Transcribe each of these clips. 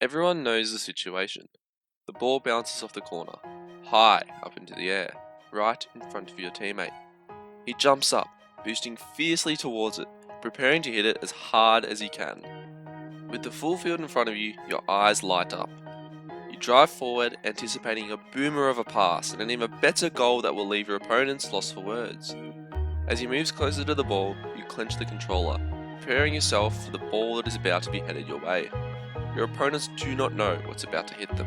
Everyone knows the situation. The ball bounces off the corner, high up into the air, right in front of your teammate. He jumps up, boosting fiercely towards it, preparing to hit it as hard as he can. With the full field in front of you, your eyes light up. You drive forward, anticipating a boomer of a pass and an even better goal that will leave your opponents lost for words. As he moves closer to the ball, you clench the controller, preparing yourself for the ball that is about to be headed your way. Your opponents do not know what's about to hit them.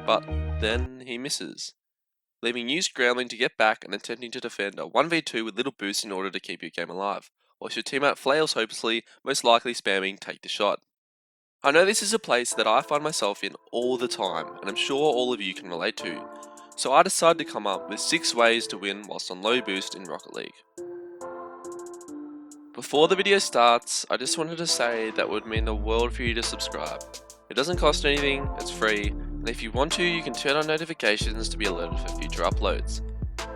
But then he misses, leaving you scrambling to get back and attempting to defend a 1v2 with little boosts in order to keep your game alive, whilst your teammate flails hopelessly, most likely spamming take the shot. I know this is a place that I find myself in all the time, and I'm sure all of you can relate to, so I decided to come up with 6 ways to win whilst on low boost in Rocket League. Before the video starts, I just wanted to say that would mean the world for you to subscribe. It doesn't cost anything, it's free, and if you want to, you can turn on notifications to be alerted for future uploads.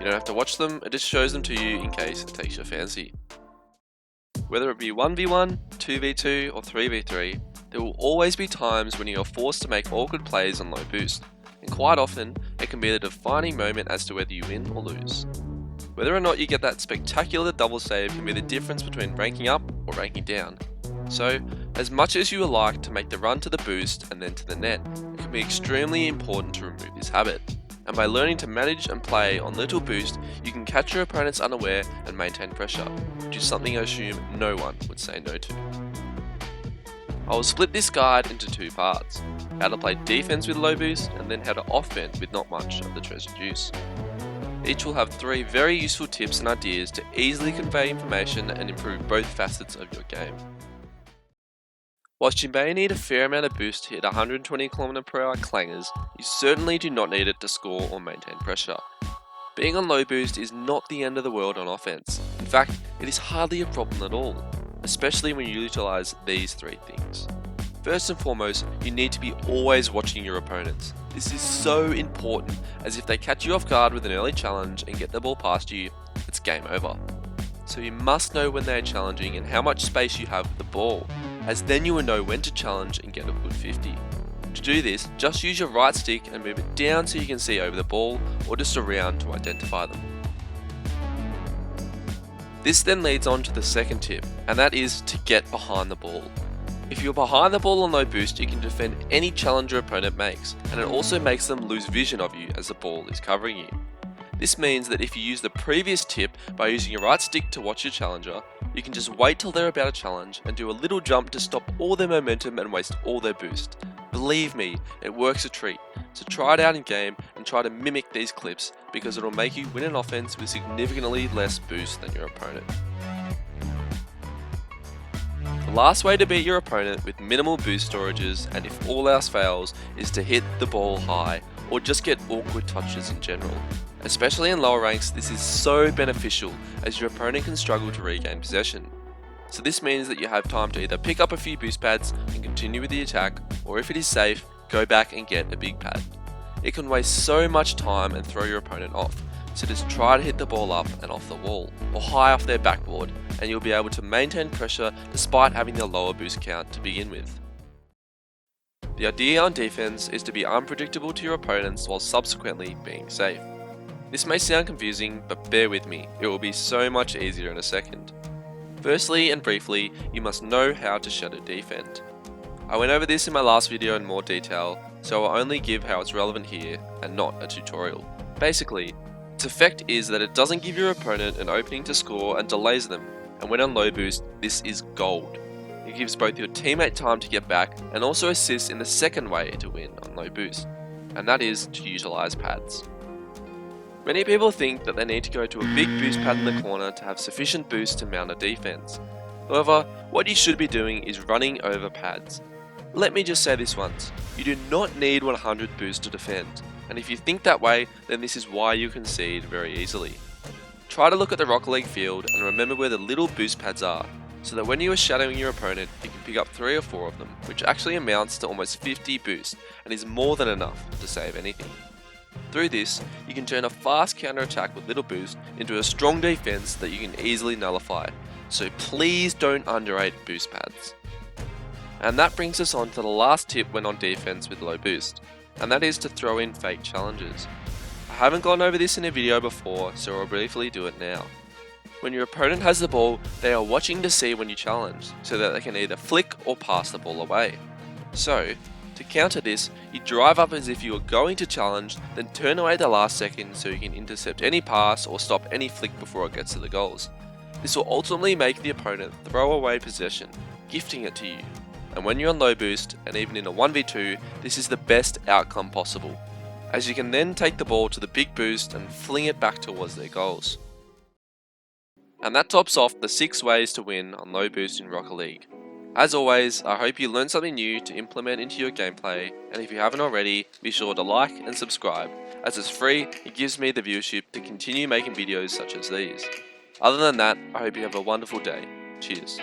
You don't have to watch them, it just shows them to you in case it takes your fancy. Whether it be 1v1, 2v2 or 3v3, there will always be times when you are forced to make awkward plays on low boost, and quite often, it can be the defining moment as to whether you win or lose. Whether or not you get that spectacular double save can be the difference between ranking up or ranking down. So, as much as you would like to make the run to the boost and then to the net, it can be extremely important to remove this habit. And by learning to manage and play on little boost, you can catch your opponents unaware and maintain pressure, which is something I assume no one would say no to. I will split this guide into 2 parts: how to play defense with low boost and then how to offend with not much of the treasure juice. Each will have 3 very useful tips and ideas to easily convey information and improve both facets of your game. Whilst you may need a fair amount of boost to hit 120km/h clangers, you certainly do not need it to score or maintain pressure. Being on low boost is not the end of the world on offense. In fact, it is hardly a problem at all, especially when you utilize these 3 things. First and foremost, you need to be always watching your opponents. This is so important, as if they catch you off guard with an early challenge and get the ball past you, it's game over. So you must know when they are challenging and how much space you have with the ball, as then you will know when to challenge and get a good 50. To do this, just use your right stick and move it down so you can see over the ball or just around to identify them. This then leads on to the second tip, and that is to get behind the ball. If you're behind the ball on low boost, you can defend any challenge your opponent makes, and it also makes them lose vision of you as the ball is covering you. This means that if you use the previous tip by using your right stick to watch your challenger, you can just wait till they're about to challenge and do a little jump to stop all their momentum and waste all their boost. Believe me, it works a treat, so try it out in game and try to mimic these clips because it'll make you win an offense with significantly less boost than your opponent. The last way to beat your opponent with minimal boost storages, and if all else fails, is to hit the ball high, or just get awkward touches in general. Especially in lower ranks, this is so beneficial as your opponent can struggle to regain possession. So this means that you have time to either pick up a few boost pads and continue with the attack, or if it is safe, go back and get a big pad. It can waste so much time and throw your opponent off, so just try to hit the ball up and off the wall, or high off their backboard, and you'll be able to maintain pressure despite having the lower boost count to begin with. The idea on defense is to be unpredictable to your opponents while subsequently being safe. This may sound confusing, but bear with me, it will be so much easier in a second. Firstly and briefly, you must know how to shadow defend. I went over this in my last video in more detail, so I'll only give how it's relevant here and not a tutorial. Basically, its effect is that it doesn't give your opponent an opening to score and delays them, and when on low boost, this is gold. It gives both your teammate time to get back and also assists in the second way to win on low boost, and that is to utilize pads. Many people think that they need to go to a big boost pad in the corner to have sufficient boost to mount a defense. However, what you should be doing is running over pads. Let me just say this once, you do not need 100 boost to defend, and if you think that way, then this is why you concede very easily. Try to look at the Rocket League field and remember where the little boost pads are, so that when you are shadowing your opponent, you can pick up 3 or 4 of them, which actually amounts to almost 50 boost, and is more than enough to save anything. Through this, you can turn a fast counter attack with little boost into a strong defense that you can easily nullify, so please don't underrate boost pads. And that brings us on to the last tip when on defense with low boost, and that is to throw in fake challenges. I haven't gone over this in a video before, so I'll briefly do it now. When your opponent has the ball, they are watching to see when you challenge, so that they can either flick or pass the ball away. So, to counter this, you drive up as if you are going to challenge, then turn away the last second so you can intercept any pass or stop any flick before it gets to the goals. This will ultimately make the opponent throw away possession, gifting it to you. And when you're on low boost, and even in a 1v2, this is the best outcome possible, as you can then take the ball to the big boost and fling it back towards their goals. And that tops off the 6 ways to win on low boost in Rocket League. As always, I hope you learned something new to implement into your gameplay, and if you haven't already, be sure to like and subscribe. As it's free, it gives me the viewership to continue making videos such as these. Other than that, I hope you have a wonderful day. Cheers.